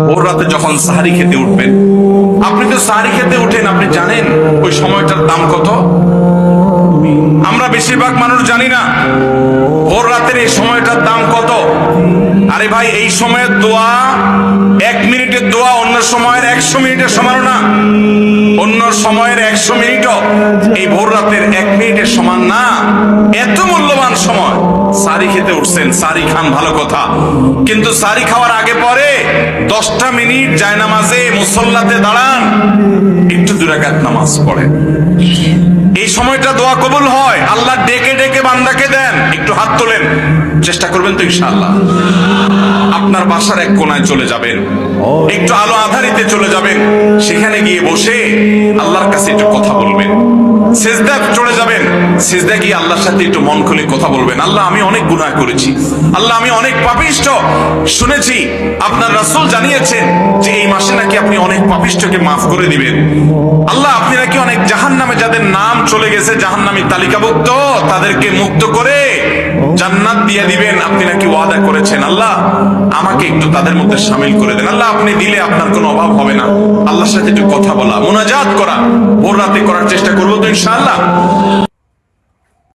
ভোর রাতে যখন সাহারি খেতে উঠবেন, আপনি তো সাহারি খেতে উঠেন, আপনি জানেন ওই সময়টার দাম কত? আমরা বেশিরভাগ মানুষ জানি না ভোর রাতের এই সময়টার দাম কত। আরে ভাই, এই সময়ের দোয়া 1 মিনিটের দোয়া অন্য সময়ের 100 মিনিটের সমান না। অন্য সময়ের 100 মিনিটও এই ভোর রাতের 1 মিনিটের সমান না। এত মূল্যবান সময়। সারি খেতে উঠছেন, সারি খান, ভালো কথা, কিন্তু সারি খাওয়ার আগে পরে 10টা মিনিট জায়নামাজে মুসল্লাতে দাঁড়ান, একটু 2 রাকাত নামাজ পড়েন। এই সময়টা দোয়া কবুল হয়। আল্লাহ ডেকে ডেকে বান্দাকে দেন। একটু হাত তোলেন, চেষ্টা করবেন তো ইনশাআল্লাহ। আপনার বাসার এক কোনায় চলে যাবেন, একটু আলো আধারিতে চলে যাবেন, সেখানে গিয়ে বসে আল্লাহর কাছে একটু কথা বলবেন। সিজদা চলে যাবেন, সিজদা গিয়ে আল্লাহর সাথে একটু মন খুলে কথা বলবেন। আল্লাহ, আমি অনেক গুনাহ করেছি, আল্লাহ আমি অনেক পাপিষ্ঠ। শুনেছি আপনার রাসূল জানিয়েছেন যে এই মাসে নাকি আপনি অনেক পাপিষ্ঠকে মাফ করে দিবেন। আল্লাহ, আপনি নাকি অনেক জাহান্নামে যাদের নাম চলে গেছে জাহান্নামী তালিকাভুক্ত, তাদেরকে মুক্ত করে জান্নাত দিয়ে দিবেন, আপনি নাকি ওয়াদা করেছেন। আল্লাহ, আমাকে একটু তাদের মধ্যে শামিল করে দেন। আল্লাহ, আপনি দিলে আপনার কোনো অভাব হবে না। আল্লাহর সাথে একটু কথা বলা, মুনাজাত করা ভোর রাতে করার চেষ্টা করবো তো ইনশাআল্লাহ।